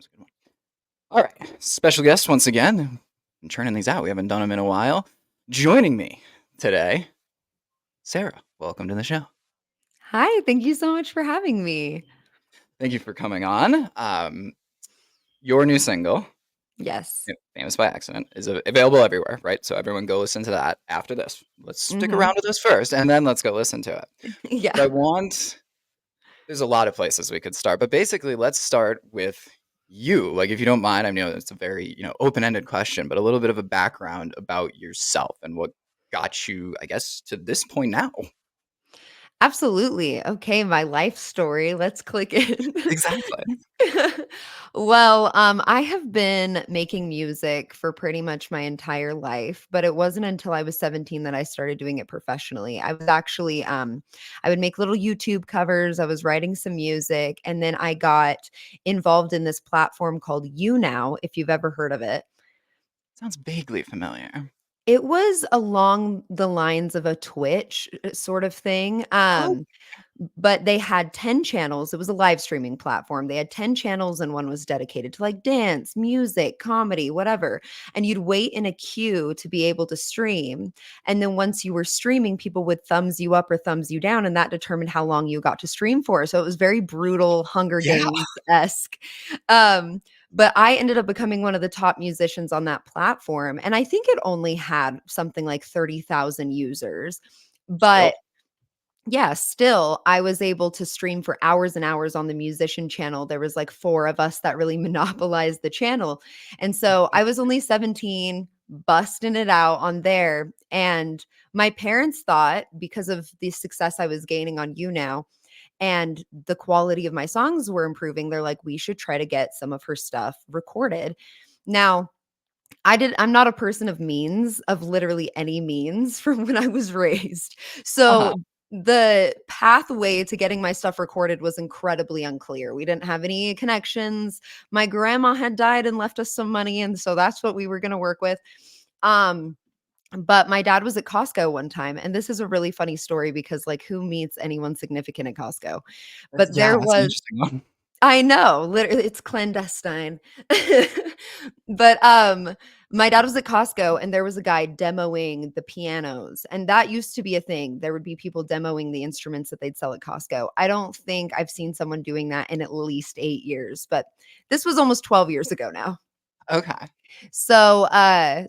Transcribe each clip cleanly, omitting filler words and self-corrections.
was a good one. All right. Special guest once again. I'm churning these out. We haven't done them in a while. Joining me today, Sarah. Welcome to the show. Hi, thank you so much for having me. Thank you for coming on. Your new single, Yes. Famous by Accident, is available everywhere, right? So everyone go listen to that after this. Let's stick Mhm. around with this first, and then let's go listen to it. But Yeah. I want there's a lot of places we could start, but basically let's start with you. Like if you don't mind, I know it's a very, open-ended question, but a little bit of a background about yourself and what got you, I guess, to this point now. Absolutely. Okay, my life story. Let's click in. Exactly. Well, I have been making music for pretty much my entire life, but it wasn't until I was 17 that I started doing it professionally. I was actually, I would make little YouTube covers. I was writing some music, and then I got involved in this platform called You Now, if you've ever heard of it. Sounds vaguely familiar. It was along the lines of a Twitch sort of thing. Oh, But they had 10 channels. It was a live streaming platform. They had 10 channels and one was dedicated to like dance, music, comedy, whatever. And you'd wait in a queue to be able to stream. And then once you were streaming, people would thumbs you up or thumbs you down, and that determined how long you got to stream for. So it was very brutal, Hunger yeah. Games-esque. Um, but I ended up becoming one of the top musicians on that platform. And I think it only had something like 30,000 users. Still. But yeah, still, I was able to stream for hours and hours on the musician channel. There was like 4 of us that really monopolized the channel. And so I was only 17, busting it out on there. And my parents thought, because of the success I was gaining on You Now and the quality of my songs were improving, they're like, we should try to get some of her stuff recorded. Now, I'm not a person of means, of literally any means from when I was raised. Uh-huh. So the pathway to getting my stuff recorded was incredibly unclear. We didn't have any connections. My grandma had died and left us some money, and so that's what we were going to work with. Um but my dad was at Costco one time, and this is a really funny story because like who meets anyone significant at Costco? But Yeah, there that's an was interesting one. I know, literally, it's clandestine. But, my dad was at Costco, and there was a guy demoing the pianos, and that used to be a thing. There would be people demoing the instruments that they'd sell at Costco. I don't think I've seen someone doing that in at least 8 years, but this was almost 12 years ago now. Okay. So,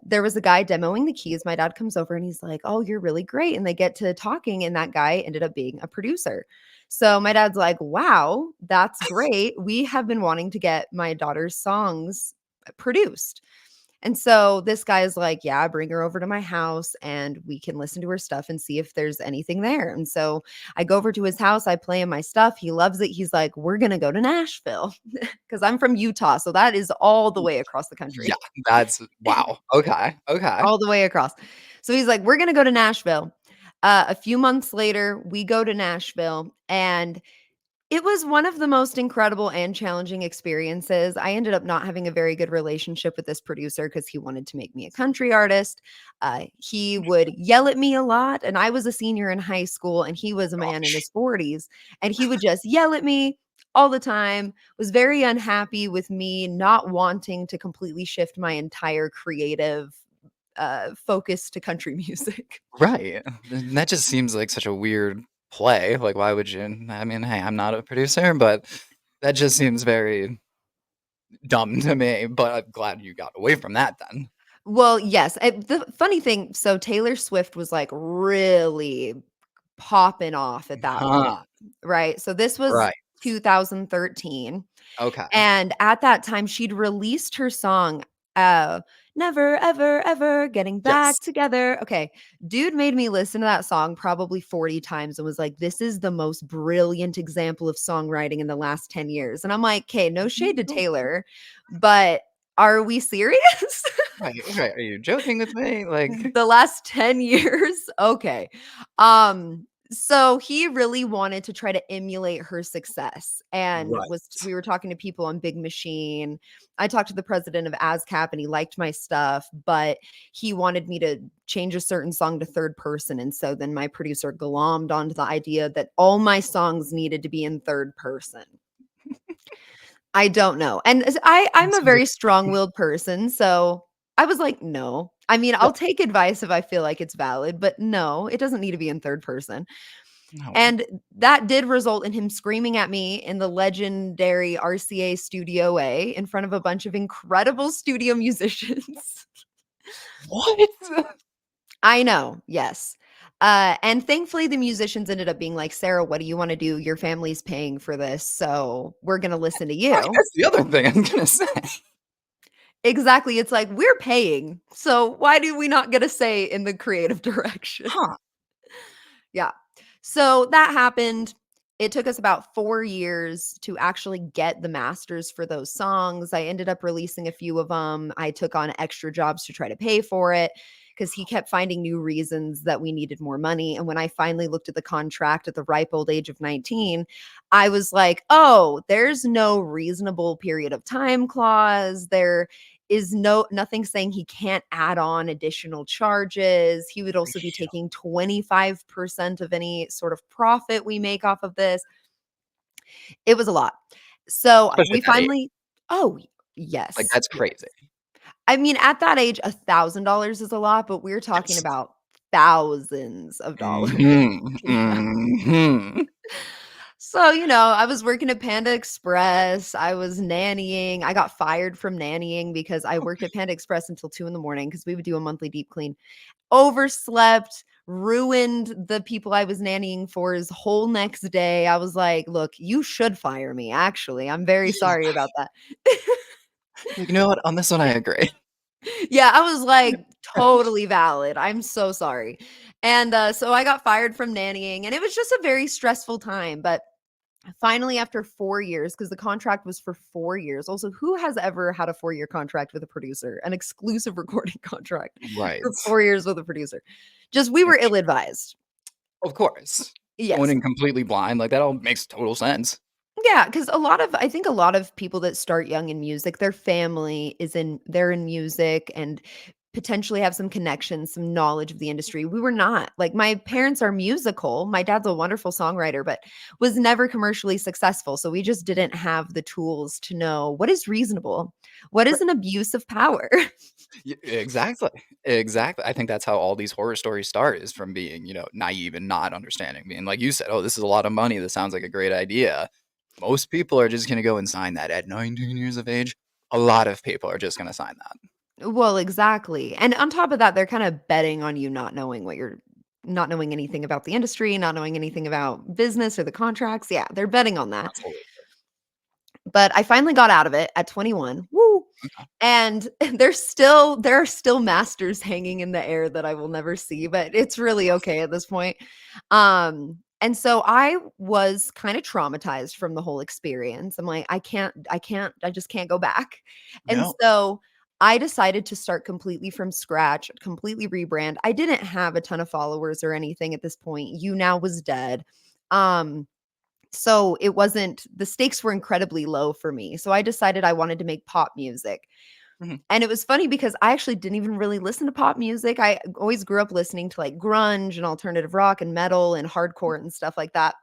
there was a guy demoing the keys. My dad comes over and he's like, "Oh, you're really great." And they get to talking, and that guy ended up being a producer. So my dad's like, "Wow, that's great. We have been wanting to get my daughter's songs produced." And so this guy is like, "Yeah, bring her over to my house and we can listen to her stuff and see if there's anything there." And so I go over to his house, I play him my stuff. He loves it. He's like, "We're going to go to Nashville." Because I'm from Utah. So that is all the way across the Yeah, country. that's wow. Okay. Okay. All the way across. So he's like, "We're gonna go to Nashville." A few months later, we go to Nashville, and it was one of the most incredible and challenging experiences. I ended up not having a very good relationship with this producer because he wanted to make me a country artist. He would yell at me a lot, and I was a senior in high school, and he was a man in Gosh. his 40s, and he would just yell at me all the time, was very unhappy with me not wanting to completely shift my entire creative focus to country music. Right. And that just seems like such a weird play. Like, why would you? I mean, hey, I'm not a producer, but that just seems very dumb to me. But I'm glad you got away from that then. Well, yes, the funny thing, so Taylor Swift was, like, really popping off at that point, Huh. right? So this was Right. 2013, Okay. and at that time, she'd released her song, uh, "Never, Ever, Ever Getting Yes. Back Together." Okay, dude made me listen to that song probably 40 times and was like, "This is the most brilliant example of songwriting in the last 10 years," and I'm like, "'Kay, no shade to Taylor, but are we serious?" Right. Right. Are you joking with me? Like, The last 10 years? Okay. So he really wanted to try to emulate her success and was right. we were talking to people on Big Machine. I talked to the president of ASCAP and he liked my stuff, but he wanted me to change a certain song to third person. And so then my producer glommed onto the idea that all my songs needed to be in third person. I don't know, and It I'm a sounds like very strong-willed person, so I was like, "No." I mean, yeah, I'll take advice if I feel like it's valid, but no, it doesn't need to be in third person. no. And that did result in him screaming at me in the legendary RCA Studio A in front of a bunch of incredible studio musicians. What? I know, yes. And thankfully, the musicians ended up being like, "Sarah, what do you wanna do? Your family's paying for this, so we're gonna listen to Right, you." that's the other thing I'm gonna say. Exactly, it's like, "We're paying, so why do we not get a say in the creative direction?" Huh. Yeah. So that happened. It took us about 4 years to actually get the masters for those songs. I ended up releasing a few of them. I took on extra jobs to try to pay for it because he kept finding new reasons that we needed more money, and when I finally looked at the contract at the ripe old age of 19, I was like, "Oh, there's no reasonable period of time clause. There is nothing saying he can't add on additional charges. He would also be taking 25% of any sort of profit we make off of this." It was a lot. So, Especially we at that age. finally Oh, Like, yes, that's yes. crazy. I mean, at that age, $1,000 is a lot, but we're talking Yes. about thousands of dollars. Mhm, Yeah. mhm. So, I was working at Panda Express, I was nannying, I got fired from nannying because I worked at Panda Express until 2 in the morning because we would do a monthly deep clean. Overslept, ruined the people I was nannying for's whole next day. I was like, "Look, you should fire me, actually. I'm very Yeah. sorry about that." Like, you know what? On this one, I agree. Yeah, I was like, "Totally valid. I'm so sorry." And, so I got fired from nannying, and it was just a very stressful time, but finally, after 4 years, because the contract was for 4 years. Also, who has ever had a 4-year contract with a producer? An exclusive recording contract for Right. 4 years with a producer. Just we were ill-advised. Of course. Going Yes. in completely blind, like, that all makes total sense. Yeah, because I think a lot of people that start young in music, their family they're in music and potentially have some connections, some knowledge of the industry. We were not. Like, my parents are musical. My dad's a wonderful songwriter, but was never commercially successful, so we just didn't have the tools to know what is reasonable, what is Right. an abuse of power. Exactly. Exactly. I think that's how all these horror stories start is from being, naive and not understanding, being like you said, "Oh, this is a lot of money. This sounds like a great idea." Most people are just gonna go and sign that at 19 years of age. A lot of people are just gonna sign that. Well, exactly, and on top of that, they're kinda betting on you not knowing anything about the industry, not knowing anything about business or the contracts. Yeah, they're betting on that. Absolutely. But I finally got out of it at 21. Woo! Okay. And there are still masters hanging in the air that I will never see, but it's really okay at this point. And so I was kind of traumatized from the whole experience. I'm like, I just can't go back. And No. so I decided to start completely from scratch, completely rebrand. I didn't have a ton of followers or anything at this point. You Now was dead. Um, so it wasn't the stakes were incredibly low for me. So I decided I wanted to make pop music. Mhm. And it was funny because I actually didn't even really listen to pop music. I always grew up listening to like grunge and alternative rock and metal and hardcore and stuff like that.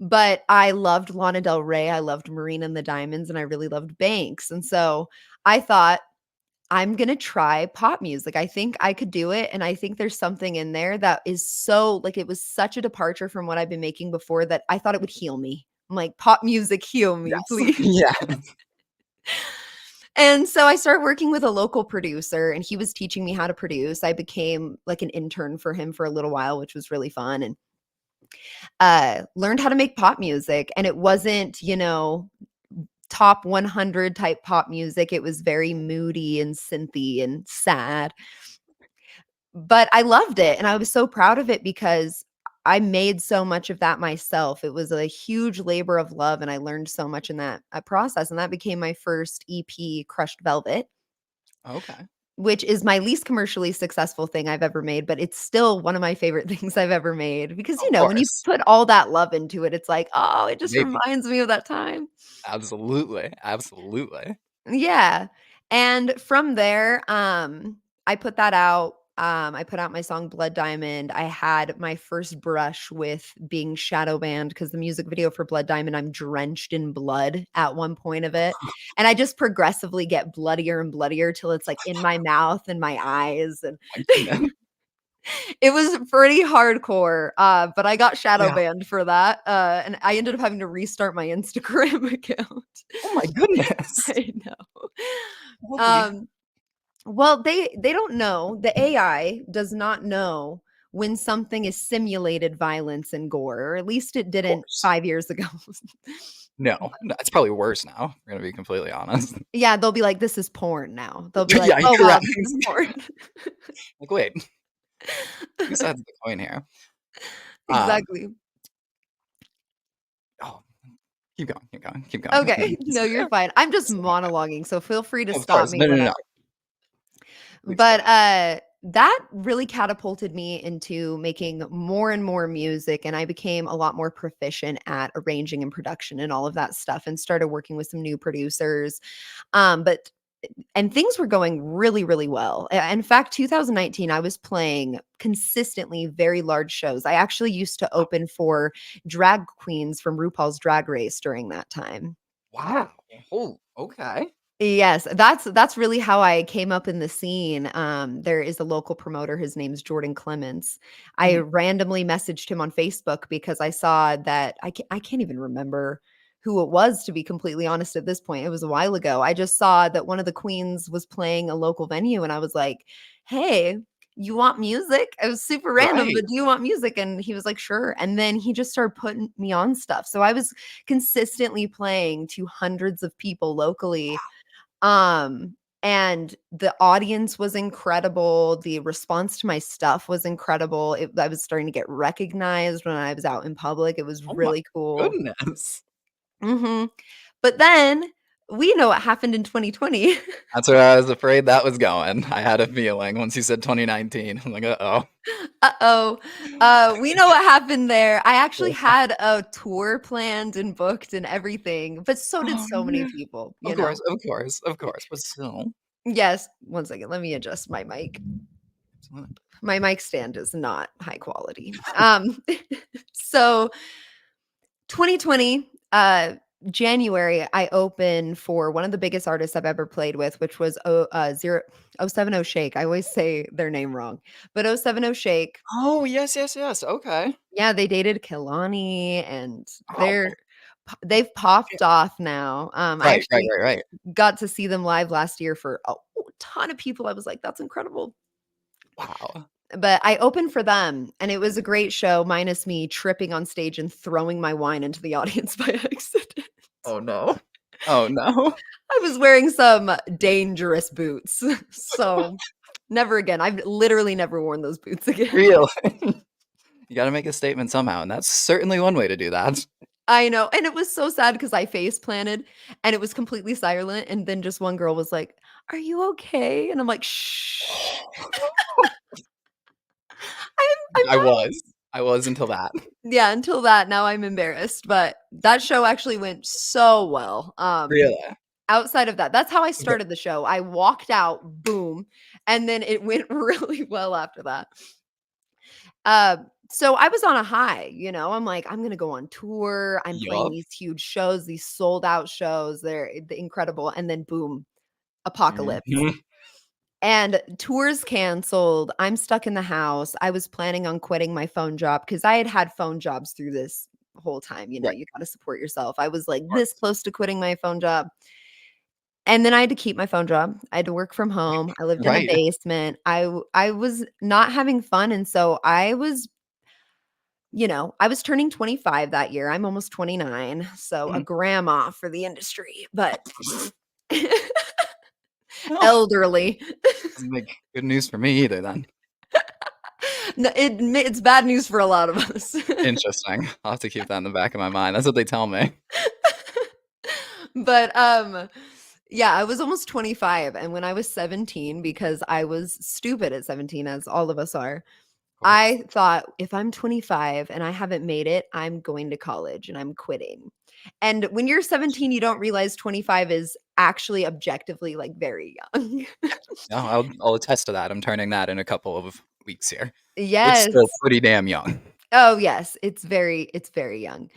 But I loved Lana Del Rey, I loved Marina and the Diamonds, and I really loved Banks. And so I thought, I'm gonna try pop music. I think I could do it, and I think there's something in there that is so like, it was such a departure from what I've been making before that I thought it would heal me. I'm like, "Pop music, heal me, Yes. please." Yeah. And so I started working with a local producer, and he was teaching me how to produce. I became, like, an intern for him for a little while, which was really fun, and, learned how to make pop music, and it wasn't, top 100 type pop music. It was very moody and synthy and sad. But I loved it, and I was so proud of it because I made so much of that myself. It was a huge labor of love, and I learned so much in that, process, and that became my first EP, Crushed Velvet, Okay. which is my least commercially successful thing I've ever made, but it's still one of my favorite things I've ever made because, Of when you course. put all that love into it, it's like, "Oh, it just Maybe. reminds me of that time." Absolutely. Absolutely. Yeah, and from there, I put that out. I put out my song Blood Diamond. I had my first brush with being shadow banned because the music video for Blood Diamond, I'm drenched in blood at one point of it. And I just progressively get bloodier and bloodier till it's like in my mouth and my eyes. And My goodness. it was pretty hardcore. But I got shadow Yeah. banned for that. And I ended up having to restart my Instagram account. Oh my goodness. I know. Holy Um, well, they don't know. The AI does not know when something is simulated violence and gore, or at least it didn't course. 5 years ago. No, it's probably worse now, we're gonna be completely honest. Yeah, they'll be like, "This is porn now." They'll be like, Yeah, "Oh, you're wow, right. this is porn." Like, wait, 2 sides of the coin here. Um, Exactly. oh, keep going, keep going, keep going. Okay. No, you're fine. I'm just monologuing, so feel free to Of stop course. me No, no, no, no. whenever. Please go But, ahead. that really catapulted me into making more and more music, and I became a lot more proficient at arranging and production and all of that stuff, and started working with some new producers. But and things were going really, really well. In fact, 2019, I was playing consistently very large shows. I actually used to open for drag queens from RuPaul's Drag Race during that time. Wow. Oh, okay. Yes, that's really how I came up in the scene. There is a local promoter, his name's Jordan Clements. I Mhm. randomly messaged him on Facebook because I saw that I can't even remember who it was, to be completely honest at this point. It was a while ago. I just saw that one of the queens was playing a local venue and I was like, "Hey, you want music?" It was super random, Right. but "Do you want music?" And he was like, "Sure." And then he just started putting me on stuff. So I was consistently playing to hundreds of people locally, and the audience was incredible, the response to my stuff was incredible, I was starting to get recognized when I was out in public, it was Oh my really cool. goodness. Mhm. But then, we know what happened in 2020. That's where I was afraid that was going. I had a feeling once you said 2019, I'm like, "Uh-oh." Uh-oh. We know what happened there. I actually had a tour planned and booked and everything, but so did Oh, so many no. people, Of you course, know? of course, of course, but still. Yes, one second, let me adjust my mic. Absolutely. My mic stand is not high quality. So 2020, January, I opened for one of the biggest artists I've ever played with, which was 070 Shake. I always say their name wrong, but 070 Shake. Oh, yes, yes, yes, okay. Yeah, they dated Kehlani and Oh, they've yeah. popped off now. I Right, right, actually right, right. got to see them live last year for a ton of people. I was like, that's incredible. Wow. But I opened for them, and it was a great show, minus me tripping on stage and throwing my wine into the audience by accident. Oh, no. Oh, no. I was wearing some dangerous boots, so never again. I've literally never worn those boots again. Real. You gotta make a statement somehow, and that's certainly one way to do that. I know, and it was so sad because I face planted, and it was completely silent, and then just one girl was like, "Are you okay?" And I'm like, "Shh." I'm I not. was. I was until that. Yeah, until that, now I'm embarrassed, but that show actually went so well. Really? Outside of that, that's how I Okay. started the show. I walked out, boom, and then it went really well after that. So I was on a high, I'm like, I'm gonna go on tour. I'm playing Yup. these huge shows, these sold out shows. They're incredible. And then boom, apocalypse. Mhm. And tours canceled. I'm stuck in the house. I was planning on quitting my phone job because I had had phone jobs through this whole time. Right, You got to support yourself. I was like of this course. close to quitting my phone job. And then I had to keep my phone job. I had to work from home. I lived in a Right. basement. I was not having fun, and so I was turning 25 that year. I'm almost 29, so a Mhm. grandma for the industry, but Well, elderly. doesn't make good news for me either then. No, it's bad news for a lot of us. Interesting. I'll have to keep that in the back of my mind. That's what they tell me. But, yeah, I was almost 25, and when I was 17, because I was stupid at 17, as all of us are, Of course. I thought, "If I'm 25 and I haven't made it, I'm going to college and I'm quitting." And when you're 17, you don't realize 25 is actually objectively, like, very young. No, I'll attest to that. I'm turning that in a couple of weeks here. It's still Yes. pretty damn young. Oh, yes, it's very young.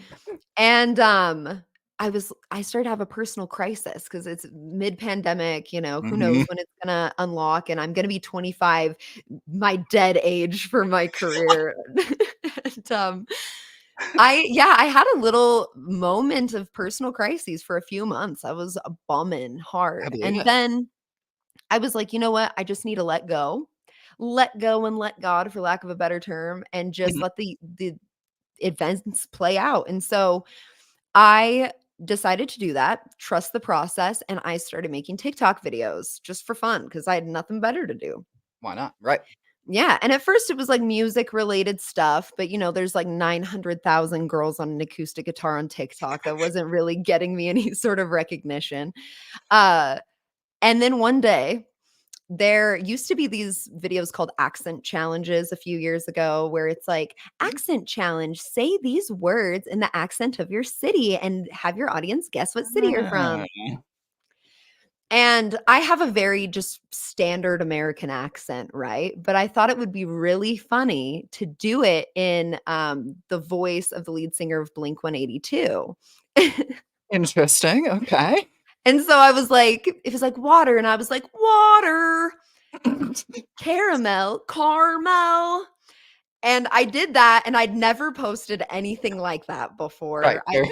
And, I started to have a personal crisis because it's mid-pandemic, who knows Mhm. when it's gonna unlock, and I'm gonna be 25, my dead age for my career. And, I had a little moment of personal crises for a few months. I was, bumming I hard, believe and it. then I was like, "You know what? I just need to let go." Let go and let God, for lack of a better term, and just Mhm. let the events play out, and so I decided to do that, trust the process, and I started making TikTok videos just for fun because I had nothing better to do. Why not? Right. Yeah, and at first it was, like, music related stuff, but, there's, like, 900,000 girls on an acoustic guitar on TikTok that wasn't really getting me any sort of recognition. Uh, and then one day there used to be these videos called accent challenges a few years ago where it's like, Mhm. "Accent challenge, say these words in the accent of your city and have your audience guess what city you're Ah, from." And I have a very just standard American accent, right? But I thought it would be really funny to do it in, the voice of the lead singer of Blink-182. interesting, okay. And so I was like it was like, "Water," and I was like, "Water, caramel, caramel." And I did that, and I'd never posted anything like that Right, before. very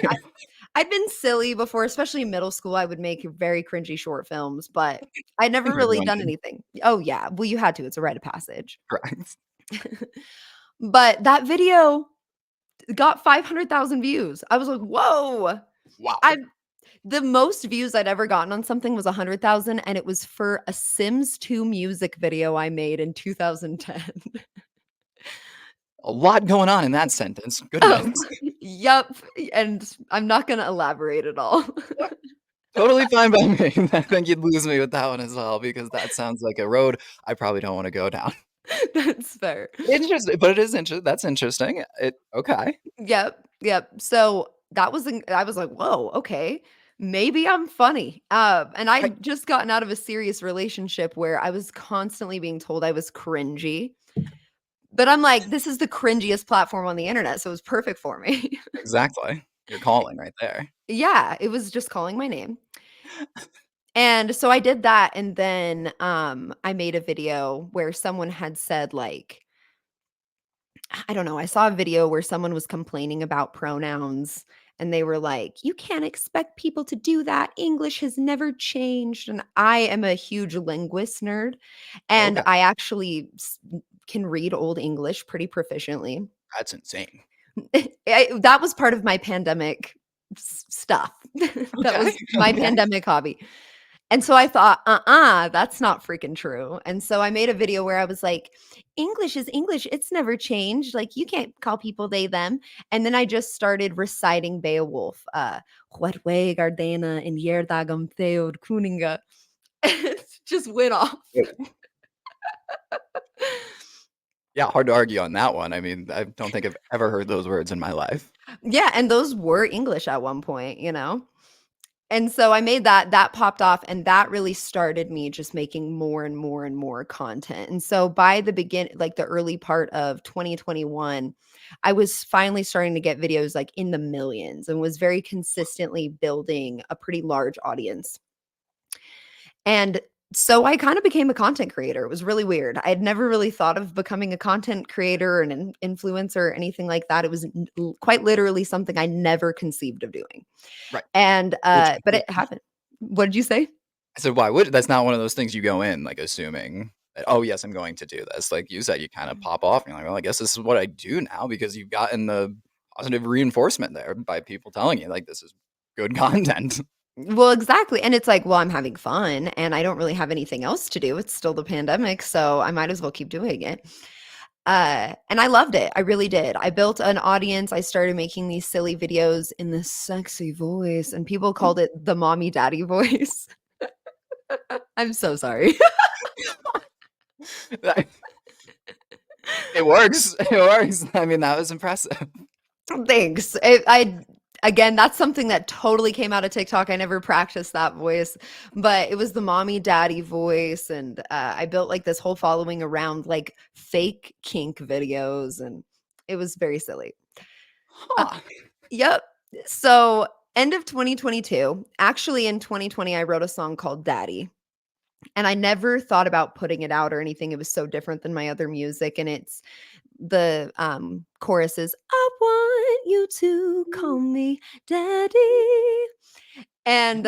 I'd been silly before, especially in middle school, I would make very cringy short films, but I'd never really everyone done did. anything. Oh, yeah, well, you had to, it's a rite of passage. Correct. But that video got 500,000 views. I was like, "Whoa." Wow. I The most views I'd ever gotten on something was 100,000, and it was for a Sims 2 music video I made in 2010. A lot going on in that sentence, Oh, goodness. yup, and I'm not gonna elaborate at all. Totally fine by me. I think you'd lose me with that one as well because that sounds like a road I probably don't wanna go down. That's fair. Interesting, but it is that's interesting. It okay. Yep, yep. So, that was in I was like, "Whoa, okay. Maybe I'm funny." And Right. I'd just gotten out of a serious relationship where I was constantly being told I was cringy, but I'm like, "This is the cringiest platform on the internet, so it was perfect for me." Exactly. Your calling right there. Yeah, it was just calling my name. And so I did that, and then, I made a video where someone had said, like I don't know, I saw a video where someone was complaining about pronouns, and they were like, "You can't expect people to do that. English has never changed." And I am a huge linguist nerd, and Okay, I actually can read Old English pretty proficiently. that's insane. That was part of my pandemic stuff. That Okay, was my okay. pandemic hobby. And so I thought, that's not freaking true." And so I made a video where I was like, "English is English. It's never changed. Like, you can't call people they, them." And then I just started reciting Beowulf, "What way Gardena in Yerdagam Theod Kuninga." It just went off. Wait, yeah, hard to argue on that one. I mean, I don't think I've ever heard those words in my life. Yeah, and those were English at one point, you know? And so I made that popped off, and that really started me just making more and more and more content. And so by the early part of 2021, I was finally starting to get videos like in the millions and was very consistently building a pretty large audience. And so I kind of became a content creator. It was really weird. I had never really thought of becoming a content creator or an influencer or anything like that. It was quite literally something I never conceived of doing. Right. And Which but it happened. What did you say? I said, "Why would" that's not one of those things you go in, like, assuming that, "Oh, yes, I'm going to do this." Like you said, you kinda pop off and you're like, "Well, I guess this is what I do now," because you've gotten the positive reinforcement there by people telling you, like, "This is good content." Well, exactly, and it's like, well, I'm having fun, and I don't really have anything else to do. It's still the pandemic, so I might as well keep doing it. And I loved it. I really did. I built an audience. I started making these silly videos in this sexy voice, and people called it the mommy daddy voice. I'm so sorry. That it works, it works. I mean, that was impressive. Thanks. I Again, that's something that totally came out of TikTok. I never practiced that voice, but it was the mommy daddy voice. And I built like this whole following around like fake kink videos. And it was very silly. Uh, Huh. yep. So, end of 2022, actually in 2020, I wrote a song called Daddy. And I never thought about putting it out or anything. It was so different than my other music. And it's the chorus is, I want you to call me daddy. And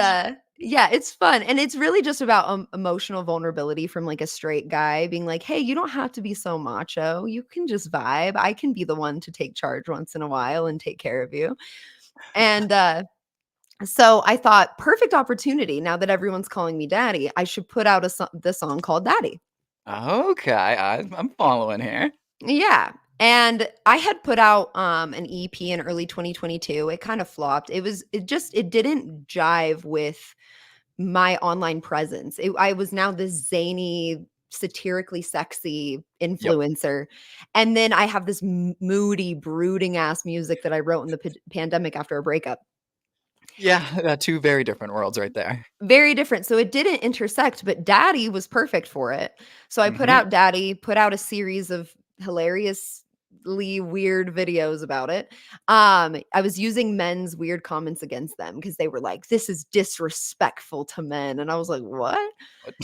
yeah, it's fun. And it's really just about emotional vulnerability from like a straight guy being like, hey, you don't have to be so macho. You can just vibe. I can be the one to take charge once in a while and take care of you. And so I thought, perfect opportunity. Now that everyone's calling me daddy, I should put out the song called Daddy. Okay, I'm following here. Yeah. And I had put out an EP in early 2022. It kind of flopped. It didn't jive with my online presence. I was now this zany, satirically sexy Yep. influencer. And then I have this moody, brooding ass music that I wrote in the pandemic after a breakup. Yeah, two very different worlds right there. Very different. So it didn't intersect, but Daddy was perfect for it. So I put Mhm. out Daddy, put out a series of hilariously weird videos about it. I was using men's weird comments against them because they were like, "This is disrespectful to men." And I was like, "What?" What?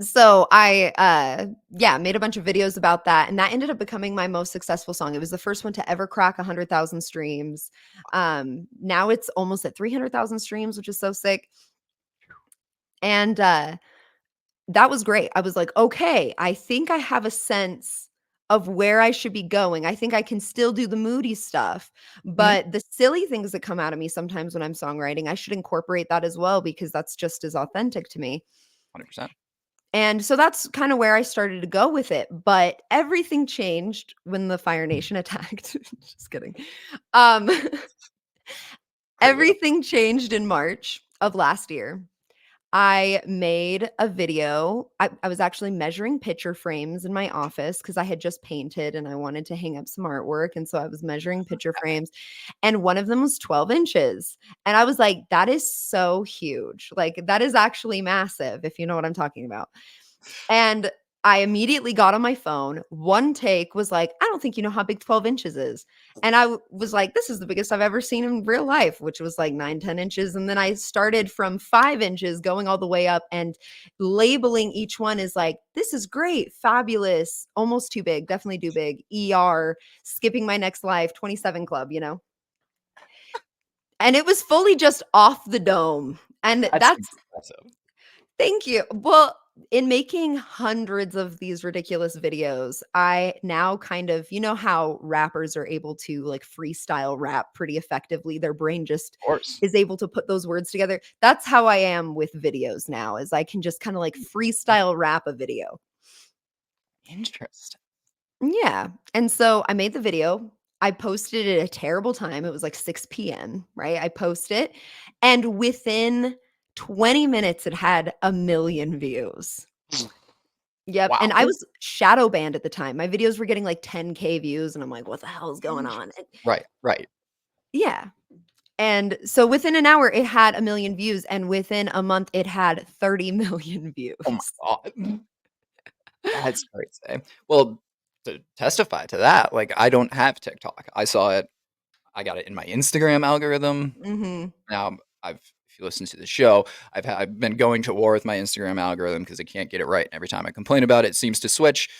So I yeah, made a bunch of videos about that and that ended up becoming my most successful song. It was the first one to ever crack 100,000 streams. Now it's almost at 300,000 streams, which is so sick. And that was great. I was like, "Okay, I think I have a sense of where I should be going. I think I can still do the moody stuff, Mhm. but the silly things that come out of me sometimes when I'm songwriting, I should incorporate that as well because that's just as authentic to me." 100%. And so that's kind of where I started to go with it, but everything changed when the Fire Nation attacked. Just kidding. Um, Pretty real. everything changed in March of last year. I made a video. I was actually measuring picture frames in my office because I had just painted and I wanted to hang up some artwork. And so I was measuring picture frames, and one of them was 12 inches. And I was like, that is so huge. Like, that is actually massive, if you know what I'm talking about. And I immediately got on my phone. One take was like, "I don't think you know how big 12 inches is." And was like, "This is the biggest I've ever seen in real life," which was like 9, 10 inches. And then I started from 5 inches going all the way up and labeling each one as like, "This is great, fabulous, almost too big, definitely too big, ER, skipping my next life, 27 club," you know? And it was fully just off the dome. And That's that's impressive. Thank you. Well, in making hundreds of these ridiculous videos, I now kind of, you know how rappers are able to like freestyle rap pretty effectively. Their brain just Of course. is able to put those words together. That's how I am with videos now, is I can just kind of like freestyle rap a video. Interesting. Yeah. And so I made the video. I posted it at a terrible time. It was like 6 p.m., right? I post it. And within 20 minutes, it had 1 million views. Yep, and Wow. I was shadow banned at the time. My videos were getting like 10K views, and I'm like, "What the hell is going on?" Interest Right, right. Yeah, and so within an hour, it had 1 million views, and within a month, it had 30 million views. Oh my god. That's crazy. Well, to testify to that, like, I don't have TikTok. I got it in my Instagram algorithm. Mhm. Now, if you listen to the show, I've been going to war with my Instagram algorithm because I can't get it right, and every time I complain about it, it seems to switch.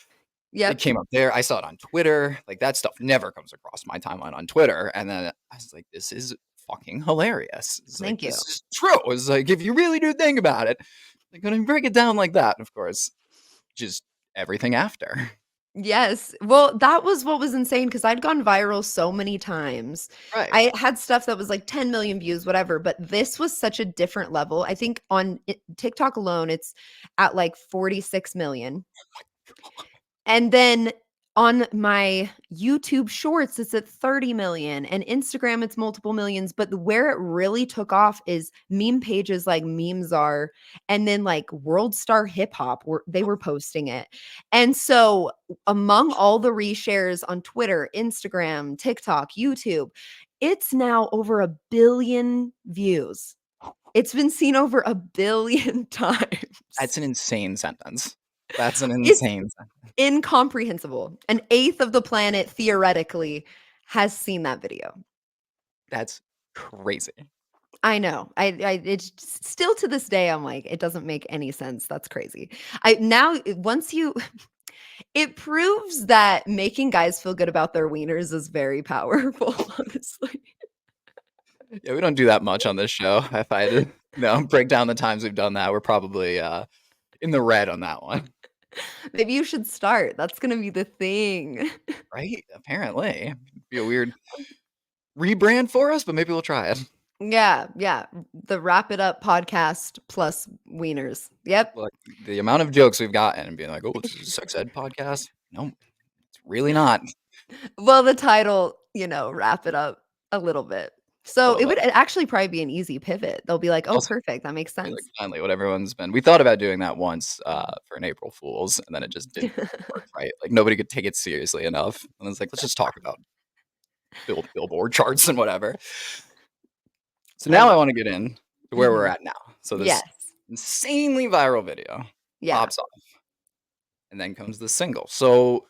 It Yep. came up there. I saw it on Twitter. Like, that stuff never comes across my timeline on Twitter, and then I was like, "This is fucking hilarious." It's like, Thank you. "This is true." It's like, if you really do think about it, like, when you break it down like that, of course, just everything after. Yes. Well, that was what was insane because 'cause I'd gone viral so many times. Right. I had stuff that was like 10 million views, whatever, but this was such a different level. I think on TikTok alone, it's at like 46 million. And then on my YouTube Shorts, it's at 30 million, and Instagram, it's multiple millions. But where it really took off is meme pages like Memes Are, and then like World Star Hip Hop, they were posting it. And so, among all the reshares on Twitter, Instagram, TikTok, YouTube, It's now over 1 billion views. It's been seen over 1 billion That's times. an insane sentence. That's an It's insane incomprehensible. An eighth of the planet theoretically has seen that video. That's crazy. I know. I it's still to this day, I'm like, it doesn't make any sense. That's crazy. I now once you it proves that making guys feel good about their wieners is very powerful, honestly. Yeah, we don't do that much on this show. If I had to, break down the times we've done that, we're probably, in the red on that one. Maybe you should start. That's gonna be the thing. Right? Apparently. Be a weird rebrand for us, but maybe we'll try it. Yeah, yeah. The Wrap It Up podcast plus wieners. Yep. Look, the amount of jokes we've gotten and being like, "Oh, it's a sex ed podcast." No, it's really not. Well, the title, wrap it up a little bit. A So little it bit. would actually probably be an easy pivot. They'll be like, "Oh, Also, perfect. That makes be like, sense." finally, what everyone's been we thought about doing that once, for an April Fool's, and then it just didn't work, right? Like, nobody could take it seriously enough, and it's like, "Let's just talk about billboard charts and whatever." So I now I love wanna get in to where we're Mhm. at now. So this Yes. insanely viral video Yeah. pops off, and then comes the single. So,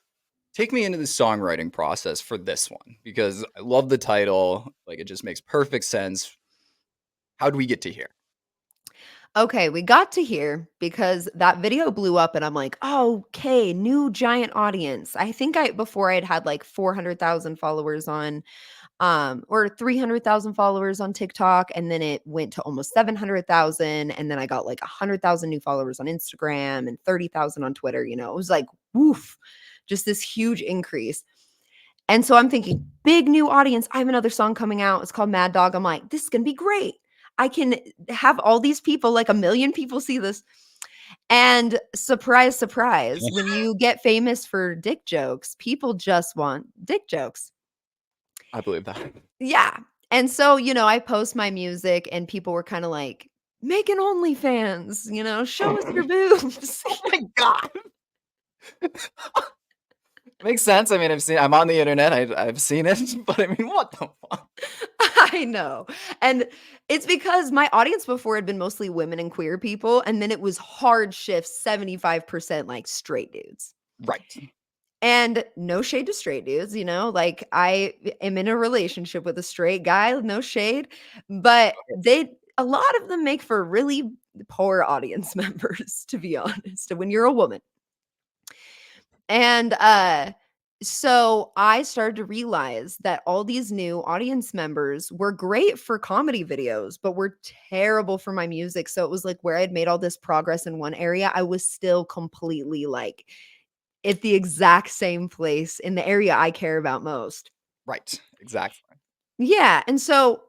take me into the songwriting process for this one, because I love the title, like, it just makes perfect sense. How do we get to here? Okay, we got to here because that video blew up and I'm like, "Oh, okay, new giant audience." I think before I'd had like 400,000 followers on or 300,000 followers on TikTok, and then it went to almost 700,000, and then I got like 100,000 new followers on Instagram and 30,000 on Twitter. It was like woof, just this huge increase. And so I'm thinking, big new audience. I have another song coming out. It's called Mad Dog. I'm like, this is gonna be great. I can have all these people, like 1 million people see this. And surprise, surprise, when you get famous for dick jokes, people just want dick jokes. I believe that. Yeah. And so, I post my music and people were kinda like, "Make an OnlyFans, show us your boobs." Oh my god. Makes sense. I mean, I'm on the internet, I've seen it, but I mean, what the fuck? I know. And it's because my audience before had been mostly women and queer people, and then it was hard shift 75% like straight dudes. Right. And no shade to straight dudes, like I am in a relationship with a straight guy, no shade, but a lot of them make for really poor audience members, to be honest, when you're a woman. And so I started to realize that all these new audience members were great for comedy videos, but were terrible for my music. So it was like where I'd made all this progress in one area, I was still completely like at the exact same place in the area I care about most. Right. Exactly. Yeah, and so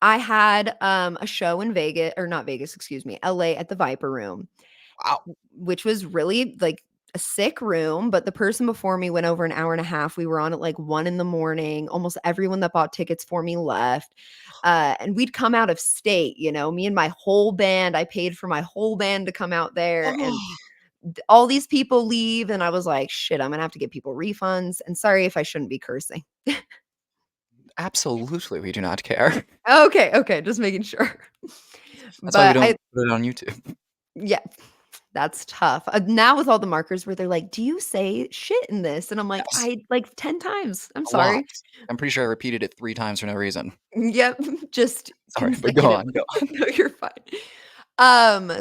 I had, a show in Vegas or not Vegas, excuse me, LA at the Viper Room, Wow. which was really, like, a sick room, but the person before me went over an hour and a half. We were on at, like, 1 in the morning. Almost everyone that bought tickets for me left, and we'd come out of state, me and my whole band. I paid for my whole band to come out there, and all these people leave, and I was like, "Shit, I'm gonna have to give people refunds," and sorry if I shouldn't be cursing. Absolutely, we do not care. Okay, okay, just making sure. That's why we But don't put it on YouTube. yeah, that's tough. Now with all the markers where they're like, "Do you say shit in this?" And I'm like, Yes, "I like 10 times. I'm a lot. sorry." I'm pretty sure I repeated it 3 times for no reason. Yep, just Sorry, but go on, consecutively. go on. No, you're fine.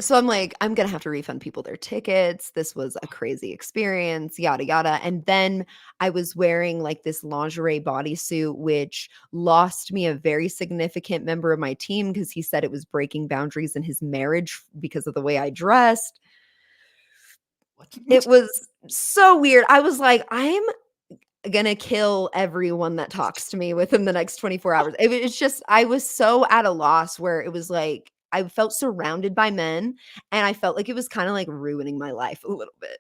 So I'm like, I'm gonna have to refund people their tickets. This was a crazy experience, yada yada. And then I was wearing like this lingerie bodysuit, which lost me a very significant member of my team because he said it was breaking boundaries in his marriage because of the way I dressed. It What? was so weird. I was like, I'm gonna kill everyone that talks to me within the next 24 hours. It's just I was so at a loss where it was like I felt surrounded by men, and I felt like it was kinda, like, ruining my life a little bit.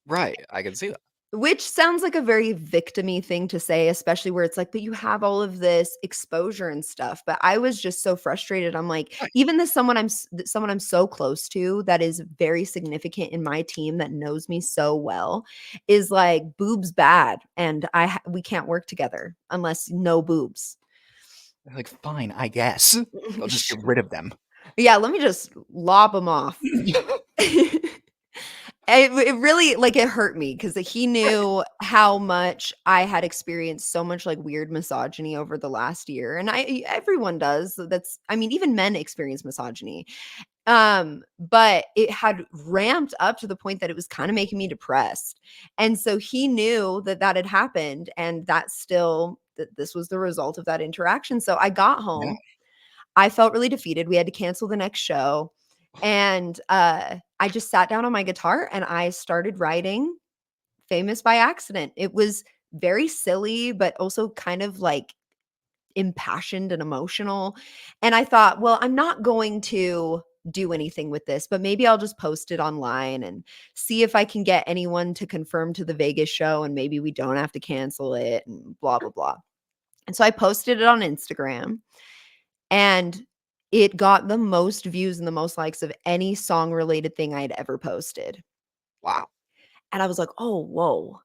Right, I can see that. Which sounds like a very victim-y thing to say, especially where it's like, "But you have all of this exposure and stuff." But I was just so frustrated. I'm like, Right, even this someone I'm so close to that is very significant in my team that knows me so well is like, "Boobs bad, and we can't work together unless no boobs." Like, "Fine, I guess. I'll just get rid of them." Yeah, let me just lob them off. It really like, it hurt me because he knew how much I had experienced so much, like, weird misogyny over the last year, and everyone does, that's I mean, even men experience misogyny, but it had ramped up to the point that it was kinda making me depressed, and so he knew that that had happened, and that still that this was the result of that interaction, so I got Yeah. home, I felt really defeated, we had to cancel the next show, and, I just sat down on my guitar and I started writing Famous by accident. It was very silly, but also kind of, like, impassioned and emotional, and I thought, "Well, I'm not going to do anything with this, but maybe I'll just post it online and see if I can get anyone to confirm to the Vegas show, and maybe we don't have to cancel it and blah, blah, blah." And so I posted it on Instagram, and it got the most views and the most likes of any song-related thing I'd ever posted. Wow. And I was like, "Oh, whoa."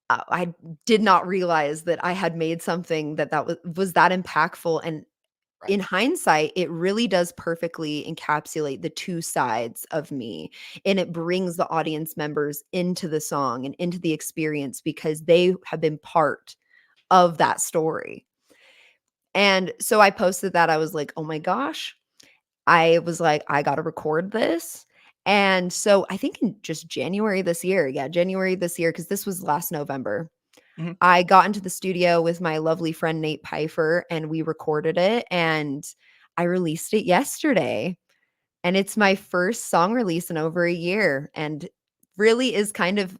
I did not realize that I had made something that was that impactful, and Right. in hindsight, it really does perfectly encapsulate the 2 sides of me, and it brings the audience members into the song and into the experience because they have been part of that story. And so I posted that, I was like, "Oh my gosh." I was like, "I gotta record this." And so I think in just January this year, yeah, January this year, because this was last November, Mhm. I got into the studio with my lovely friend Nate Pfeiffer, and we recorded it, and I released it yesterday, and it's my first song release in over a year, and really is kind of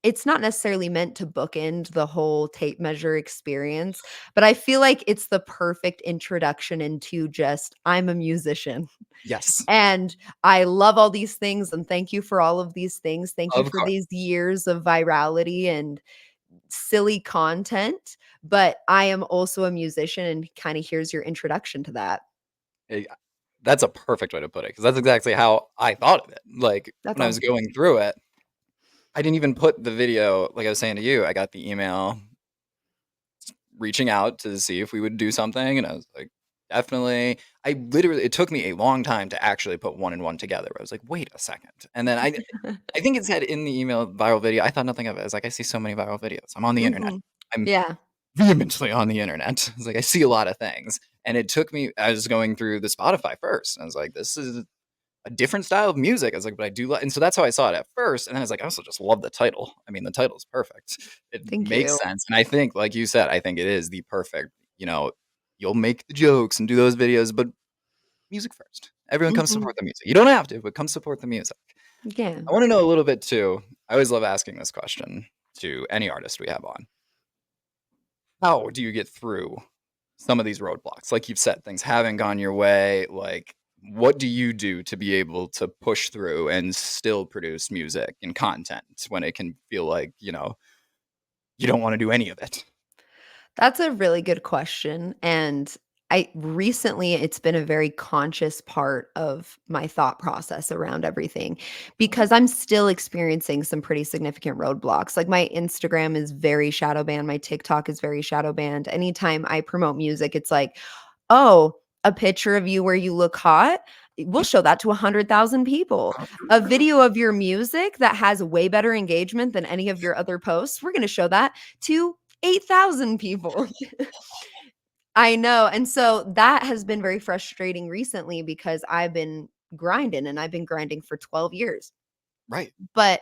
it's not necessarily meant to bookend the whole tape measure experience, but I feel like it's the perfect introduction into just, I'm a musician. Yes. And I love all these things, and thank you for all of these things. Thank you Of for course. these years of virality and silly content, but I am also a musician, and kinda here's your introduction to that. Eh, that's a perfect way to put it, because that's exactly how I thought of it. Like, That's when I was all. going through it, I didn't even put the video like I was saying to you, I got the email reaching out to see if we would do something, and I was like, "Definitely." I literally it took me a long time to actually put 1 and 1 together. I was like, "Wait a second," and then I think it said in the email viral video, I thought nothing of it. I was like, "I see so many viral videos. I'm on the internet. Mhm. I'm Yeah. vehemently on the internet." It's like, I see a lot of things, and it took me I was going through the Spotify first, and I was like, "This is a different style of music." I was like, "But I do li" and so that's how I saw it at first, and then I was like, I also just love the title. I mean, the title's perfect. It Thank makes you. sense, and I think, like you said, I think it is the perfect, you'll make the jokes and do those videos, but music first. Everyone come Mhm. support the music. You don't have to, but come support the music. Yeah. I wanna know a little bit too. I always love asking this question to any artist we have on. How do you get through some of these roadblocks? Like you've said, things haven't gone your way. Like, what do you do to be able to push through and still produce music and content when it can feel like, you don't wanna do any of it? That's a really good question, and I recently it's been a very conscious part of my thought process around everything because I'm still experiencing some pretty significant roadblocks. Like my Instagram is very shadow banned, my TikTok is very shadow banned. Anytime I promote music, it's like, "Oh, a picture of you where you look hot? We'll show that to 100,000 people. A video of your music that has way better engagement than any of your other posts, we're gonna show that to 8,000 people." I know, and so that has been very frustrating recently because I've been grinding, and I've been grinding for 12 years. Right. But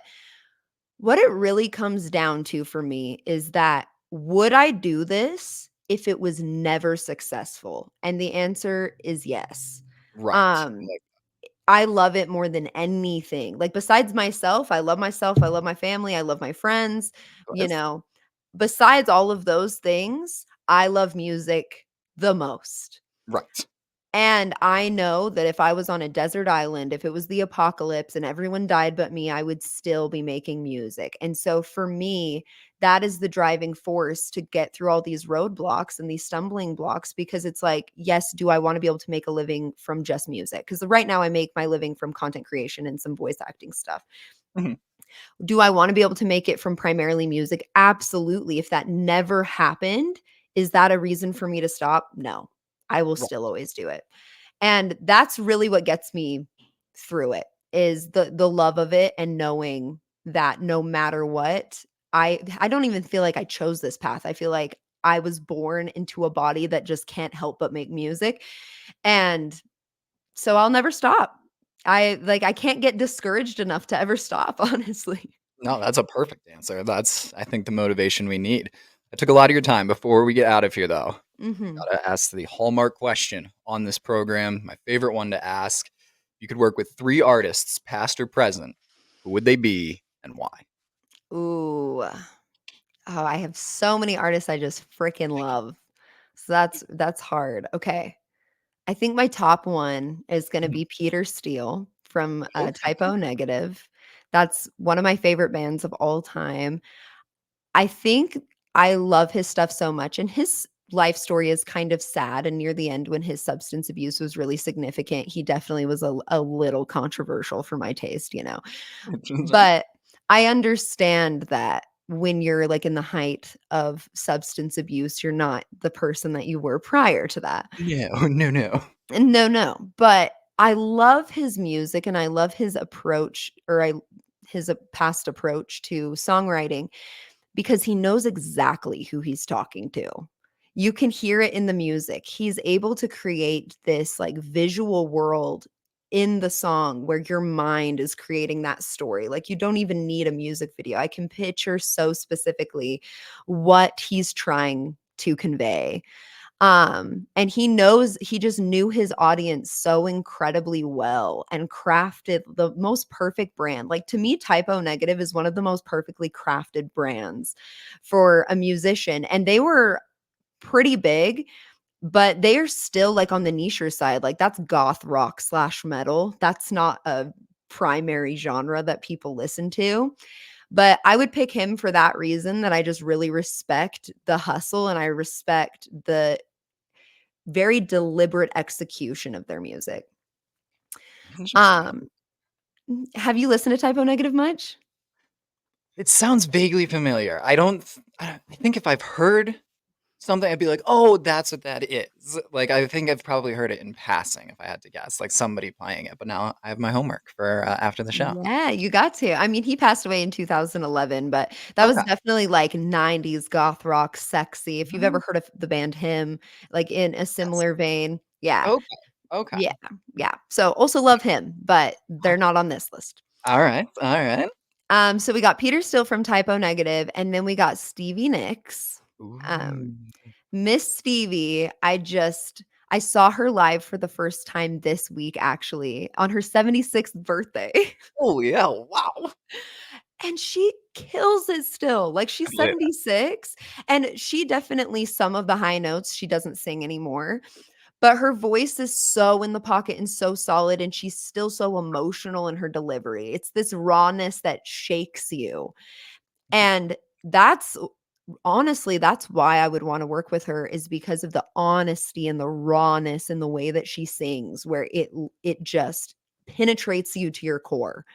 what it really comes down to for me is that, would I do this if it was never successful? And the answer is yes. Right. Um, I love it more than anything. Like, besides myself, I love my family, I love my friends, you Yes. know? Besides all of those things, I love music the most. Right. And I know that if I was on a desert island, if it was the apocalypse and everyone died but me, I would still be making music. And so for me, that is the driving force to get through all these roadblocks and these stumbling blocks because it's like, yes, do I want to be able to make a living from just music? Because right now I make my living from content creation and some voice acting stuff. Mhm. Do I want to be able to make it from primarily music? Absolutely. If that never happened, is that a reason for me to stop? No. I will Right. still always do it. And that's really what gets me through it is the love of it and knowing that no matter what, I don't even feel like I chose this path. I feel like I was born into a body that just can't help but make music. And so I'll never stop. I can't get discouraged enough to ever stop, honestly. No, that's a perfect answer. That's, I think, the motivation we need. I took a lot of your time. Before we get out of here, though, Mhm. gotta ask the hallmark question on this program, my favorite one to ask. You could work with 3 artists, past or present, who would they be and why? Ooh. Oh, I have so many artists I just freaking love. So that's hard. Okay. I think my top one is gonna Mhm. be Peter Steele from, Okay. Typo Negative. That's one of my favorite bands of all time. I think I love his stuff so much, and his life story is kind of sad, and near the end when his substance abuse was really significant, he definitely was a little controversial for my taste, you know? Interesting. But I understand that when you're, like, in the height of substance abuse, you're not the person that you were prior to that. No, no, no. No, no, but I love his music and I love his approach or his, past approach to songwriting because he knows exactly who he's talking to. You can hear it in the music. He's able to create this, like, visual world in the song where your mind is creating that story. Like, you don't even need a music video. I can picture so specifically what he's trying to convey. And he just knew his audience so incredibly well and crafted the most perfect brand. Like, to me, Typo Negative is one of the most perfectly crafted brands for a musician, and they were pretty big, but they are still, like, on the nicher side. Like, that's goth rock slash metal. That's not a primary genre that people listen to. But I would pick him for that reason that I just really respect the hustle and I respect the very deliberate execution of their music. Interesting. Um, have you listened to Typo Negative much? It sounds vaguely familiar. I think if I've heard something, I'd be like, "Oh, that's what that is." Like, I think I've probably heard it in passing if I had to guess, like somebody playing it, but now I have my homework for, after the show. Yeah, you got to. I mean, he passed away in 2011, but that was Okay. definitely like 90s goth rock sexy. If you've ever Oh, heard of the band Him, like in a yes. similar vein. Yeah. Okay. Okay. Yeah. Yeah. So also love him, but they're Okay. not on this list. Alright, alright. So we got Peter Steele from Typo Negative, and then we got Stevie Nicks. Um, Ooh. Miss Stevie, I saw her live for the first time this week actually on her 76th birthday. Oh, yeah, wow. And she kills it still. Like, I she's believe it. 76 and she definitely some of the high notes she doesn't sing anymore, but her voice is so in the pocket and so solid and she's still so emotional in her delivery. It's this rawness that shakes you. And that's honestly, that's why I would wanna work with her is because of the honesty and the rawness in the way that she sings, where it just penetrates you to your core,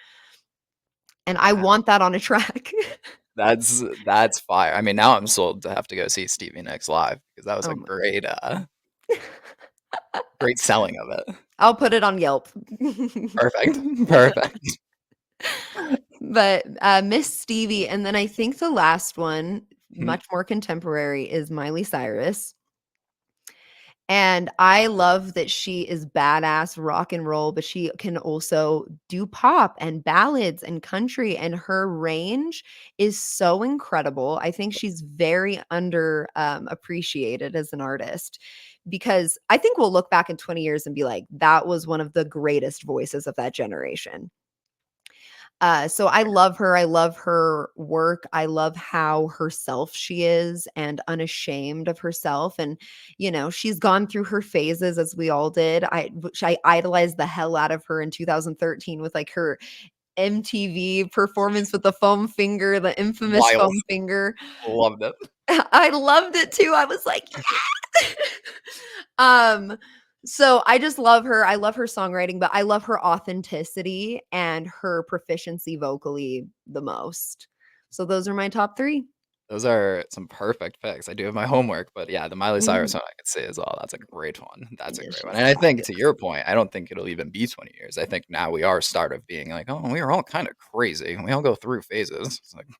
and I Wow. want that on a track. That's fire. I mean, now I'm sold to have to go see Stevie Nicks live because that was a Oh my great selling of it. I'll put it on Yelp. Perfect, perfect. But, Miss Stevie, and then I think the last one, Mhm. much more contemporary, is Miley Cyrus. And I love that she is badass rock and roll, but she can also do pop and ballads and country, and her range is so incredible. I think she's very under appreciated as an artist because I think we'll look back in 20 years and be like, that was one of the greatest voices of that generation. So I love her. I love her work. I love how herself she is and unashamed of herself. And, she's gone through her phases as we all did. I idolized the hell out of her in 2013 with like her MTV performance with the foam finger, the infamous Wild. foam finger. Loved it. I loved it too. I was like, "Yes!" Um, so I just love her. I love her songwriting, but I love her authenticity and her proficiency vocally the most. So those are my top 3. Those are some perfect picks. I do have my homework, but yeah, the Miley Cyrus Mhm. one I could see as well. That's a great one. That's a Yeah, great one. she's And I think to fabulous. your point, I don't think it'll even be 20 years. I think now we are start of being like, oh, we were all kind of crazy. We all go through phases. It's like, is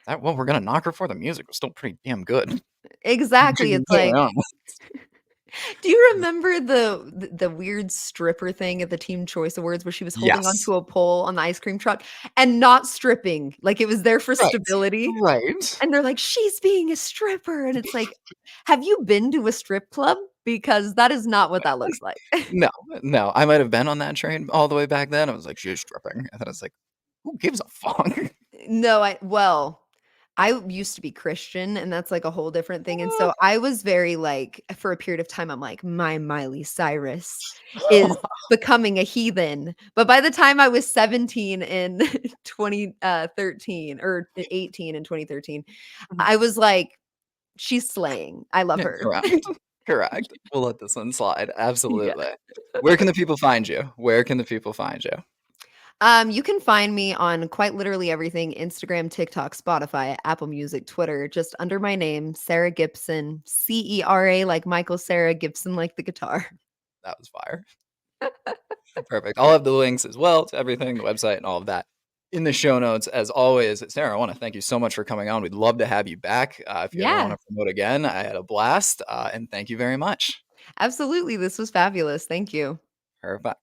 that what we're gonna knock her for? The music was still pretty damn good. To Exactly, be it's completely like honest. do you remember the weird stripper thing at the Teen Choice Awards where she was holding Yes. onto a pole on the ice cream truck and not stripping, like, it was there for Right. stability? Right. And they're like, "She's being a stripper," and it's like, have you been to a strip club? Because that is not what that looks like. No, no. I might have been on that train all the way back then. I was like, she's stripping. And then I was like, who gives a fuck? No, I used to be Christian, and that's, like, a whole different thing, and so I was very, like for a period of time, I'm like, "My Miley Cyrus is becoming a heathen," but by the time I was 17 in 13 or 18 in 2013, I was like, "She's slaying. I love Yeah, her." correct. Correct. We'll let this one slide. Yeah. Absolutely. Where can the people find you? Where can the people find you? You can find me on quite literally everything: Instagram, TikTok, Spotify, Apple Music, Twitter, just under my name, Cera Gibson, Cera like Michael Cera, Gibson like the guitar. That was fire. Perfect. I'll have the links as well to everything, the website and all of that in the show notes. As always, Sarah, I want to thank you so much for coming on. We'd love to have you back. If you ever want Yeah, to promote again, I had a blast. And thank you very much. absolutely. This was fabulous. Thank you. Perfect.